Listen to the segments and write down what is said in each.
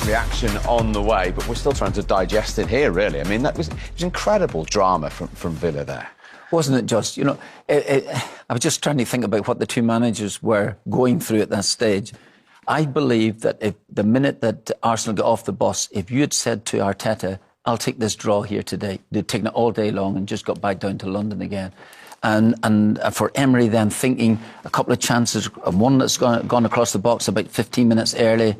reaction on the way, but we're still trying to digest it here, really. I mean, it was incredible drama from Villa there. Wasn't it just, you know, I was just trying to think about what the two managers were going through at that stage. I believe that if the minute that Arsenal got off the bus, if you had said to Arteta, I'll take this draw here today, they'd taken it all day long and just got back down to London again. And for Emery then thinking a couple of chances, one that's gone across the box about 15 minutes earlier,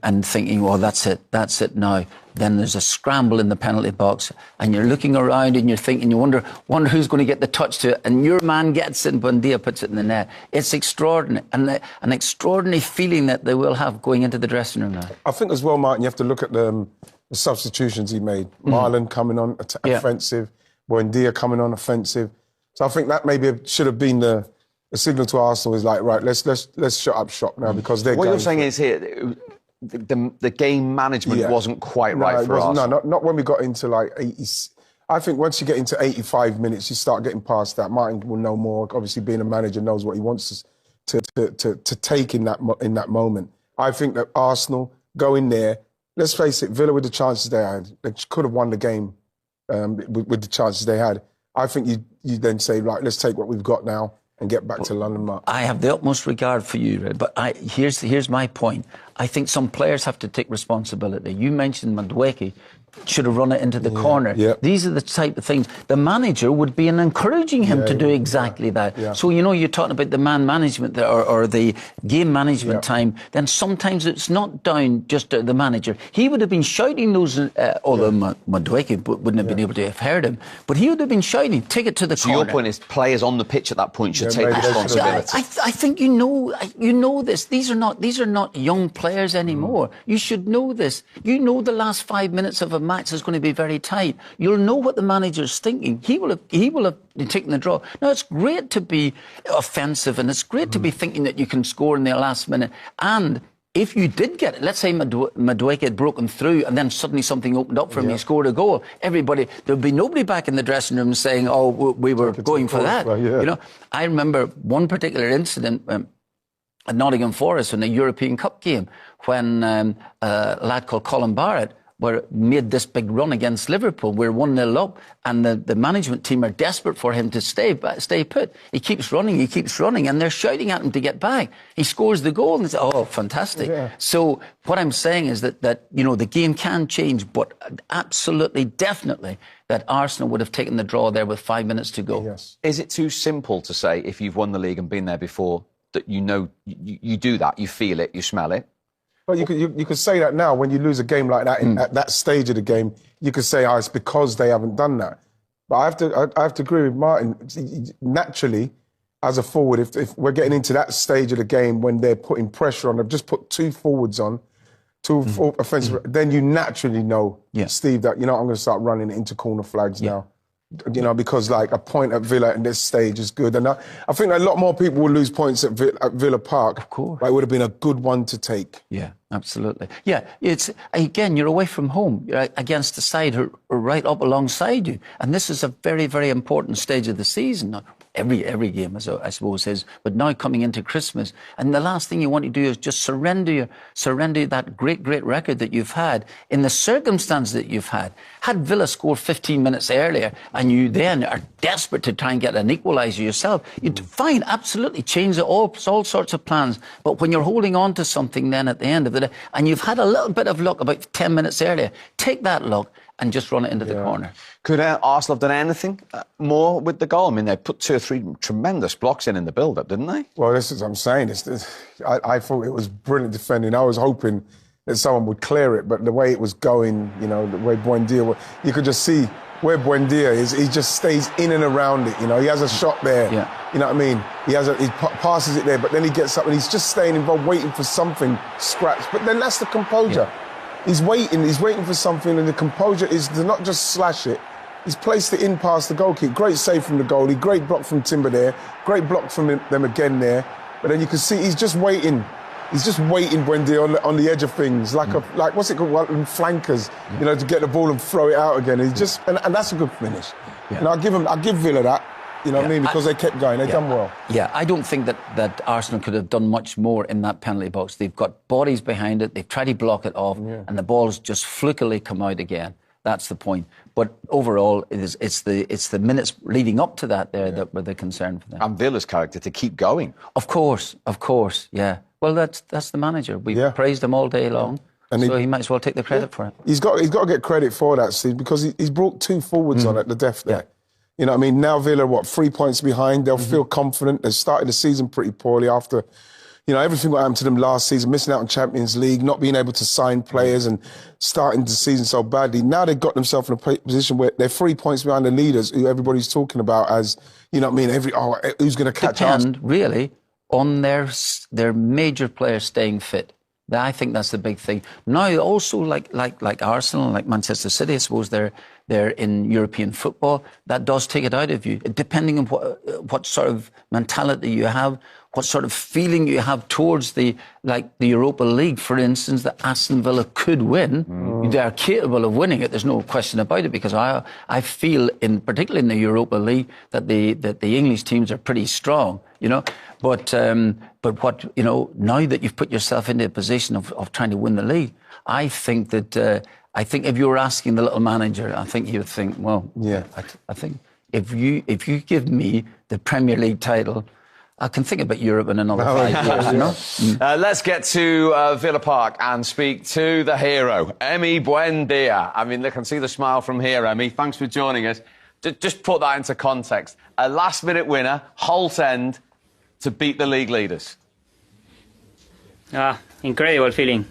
and thinking, well, that's it now. Then there's a scramble in the penalty box, and you're looking around and you're thinking, you wonder who's going to get the touch to it, and your man gets it and Buendía puts it in the net. It's extraordinary, and an extraordinary feeling that they will have going into the dressing room now. I think as well, Martin, you have to look at the substitutions he made. Marlon coming on offensive, Buendía coming on offensive. So I think that maybe should have been the signal to Arsenal is like, right, let's shut up shop now because they're. What you're saying is here, the game management wasn't quite right for Arsenal. No, not when we got into like 80. I think once you get into 85 minutes, you start getting past that. Martin will know more. Obviously, being a manager, knows what he wants to take in that moment. I think that Arsenal go in there. Let's face it, Villa with the chances they had, they could have won the game with the chances they had. I think you then say, right, let's take what we've got now and get back to London, Mark. I have the utmost regard for you, Red, but here's my point. I think some players have to take responsibility. You mentioned Madueke should have run it into the corner. Yeah. These are the type of things. The manager would be encouraging him to do exactly that. Yeah. So, you know, you're talking about the man management there, or the game management time, then sometimes it's not down just to the manager. He would have been shouting those, although Madueke wouldn't have been able to have heard him, but he would have been shouting, take it to the corner. So your point is players on the pitch at that point should take responsibility. I think you know this. These are not young players anymore. You should know this. You know the last 5 minutes of a match is going to be very tight. You'll know what the manager's thinking. He will have taken the draw. Now, it's great to be offensive and it's great to be thinking that you can score in the last minute. And if you did get it, let's say Madueke had broken through and then suddenly something opened up for him, he scored a goal. There'd be nobody back in the dressing room saying, oh, we were going for that. You know, I remember one particular incident at Nottingham Forest in a European Cup game when a lad called Colin Barrett made this big run against Liverpool. We're 1-0 up, and the management team are desperate for him to stay put. He keeps running, and they're shouting at him to get back. He scores the goal, and it's, oh, fantastic. Yeah. So what I'm saying is that you know, the game can change, but absolutely, definitely, that Arsenal would have taken the draw there with 5 minutes to go. Yes. Is it too simple to say, if you've won the league and been there before, that you know, you do that, you feel it, you smell it? Well, you could say that now when you lose a game like that at that stage of the game. You could say, it's because they haven't done that. But I have to agree with Martin. Naturally, as a forward, if we're getting into that stage of the game when they're putting pressure on, they've just put two forwards on, two offensive, then you naturally know, Steve, that, you know, I'm going to start running into corner flags now. You know, because like a point at Villa at this stage is good. And I think a lot more people will lose points at Villa Park. Of course. It would have been a good one to take. Yeah, absolutely. Yeah, it's, again, you're away from home. You're against the side who are right up alongside you. And this is a very, very important stage of the season. Every game, I suppose, is, but now coming into Christmas, and the last thing you want to do is just surrender that great record that you've had in the circumstances that you've had. Had Villa scored 15 minutes earlier, and you then are desperate to try and get an equaliser yourself, you'd fine, absolutely, change all sorts of plans. But when you're holding on to something then at the end of the day, and you've had a little bit of luck about 10 minutes earlier, take that luck and just run it into the corner. Could Arsenal have done anything more with the goal? I mean, they put 2 or 3 tremendous blocks in the build-up, didn't they? Well, this is what I'm saying. I thought it was brilliant defending. I was hoping that someone would clear it, but the way it was going, you know, the way Buendía, you could just see where Buendía is. He just stays in and around it, you know. He has a shot there, you know what I mean? He passes it there, but then he gets up and he's just staying involved, waiting for something scratch. But then that's the composure. Yeah. He's waiting for something, and the composure is to not just slash it. He's placed it in past the goalkeeper. Great save from the goalie, great block from Timber there, great block from them again there. But then you can see he's just waiting. He's just waiting, Buendía, on the edge of things, like what's it called, flankers, you know, to get the ball and throw it out again. He's just, and that's a good finish. Yeah. And I give Villa that. You know what I mean? Because they kept going. They done well. Yeah, I don't think that Arsenal could have done much more in that penalty box. They've got bodies behind it. They've tried to block it off, and the ball's just flukily come out again. That's the point. But overall, it's the minutes leading up to that that were the concern for them. And Villa's character to keep going. Of course, yeah. Well, that's the manager. We've praised him all day long. And so he might as well take the credit for it. He's got to get credit for that, Steve, because he's brought 2 forwards on at the depth there. You know what I mean? Now Villa, 3 points behind. They'll feel confident. They started the season pretty poorly after, everything that happened to them last season, missing out on Champions League, not being able to sign players and starting the season so badly. Now they've got themselves in a position where they're 3 points behind the leaders who everybody's talking about as, you know what I mean, who's going to catch us? Depend, really, on their major players staying fit. I think that's the big thing. Now, also, like Arsenal, like Manchester City, I suppose they're in European football. That does take it out of you, depending on what sort of mentality you have, what sort of feeling you have towards the Europa League, for instance, that Aston Villa could win. They are capable of winning it. There's no question about it, because I feel, particularly in the Europa League, that the English teams are pretty strong. But what now that you've put yourself into a position of trying to win the league, I think if you were asking the little manager, I think he would think, well, I think if you give me the Premier League title, I can think about Europe in another 5 years. Let's get to Villa Park and speak to the hero, Emi Buendía. I mean, I can see the smile from here, Emi. Thanks for joining us. Just put that into context. A last-minute winner, Holt End, to beat the league leaders. Incredible feeling.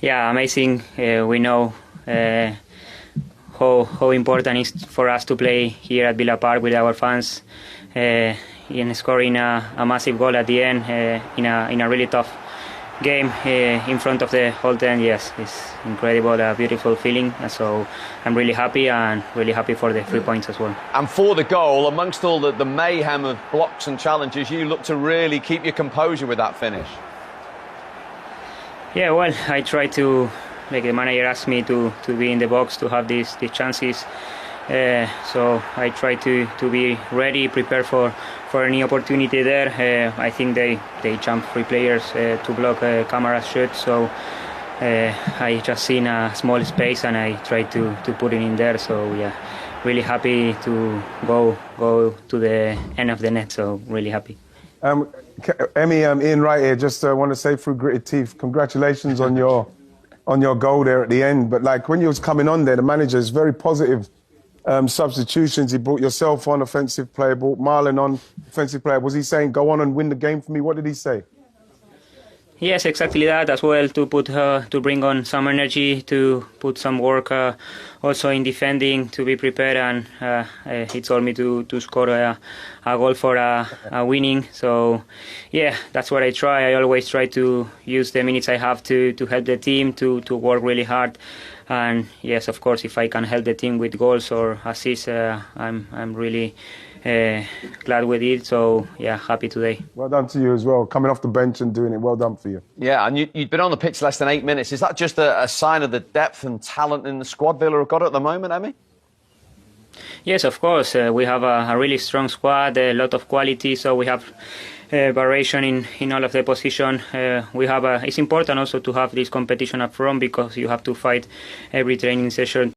Amazing. We know how important it is for us to play here at Villa Park with our fans, and scoring a massive goal at the end in a really tough game in front of the whole team. Yes, it's incredible, a beautiful feeling. And so I'm really happy, and really happy for the 3 points as well. And for the goal, amongst all the mayhem of blocks and challenges, you look to really keep your composure with that finish. Yeah, well, I try to, like the manager asked me to be in the box, to have these chances. So I try to be ready, prepared for any opportunity there. I think they jump 3 players to block Camara's shot. So I just seen a small space, and I try to put it in there. So yeah, really happy to go to the end of the net. So really happy. Emi, Ian Wright here. Just want to say through gritted teeth, congratulations on your goal there at the end. But like when you was coming on there, the manager is very positive. Substitutions, he brought yourself on, offensive player, brought Marlon on, offensive player. Was he saying, go on and win the game for me? What did he say? Yes, exactly that as well, to bring on some energy, to put some work also in defending, to be prepared, and he told me to score a goal for a winning. So yeah, that's what I try. I always try to use the minutes I have to help the team, to work really hard. And yes, of course, if I can help the team with goals or assists, I'm really glad with it. So yeah, happy today. Well done to you as well, coming off the bench and doing it. Well done for you. Yeah, and you'd been on the pitch less than 8 minutes. Is that just a sign of the depth and talent in the squad Villa have got at the moment, Emi? Yes, of course. We have a really strong squad, a lot of quality. So we have variation in all of the position. It's important also to have this competition up front, because you have to fight every training session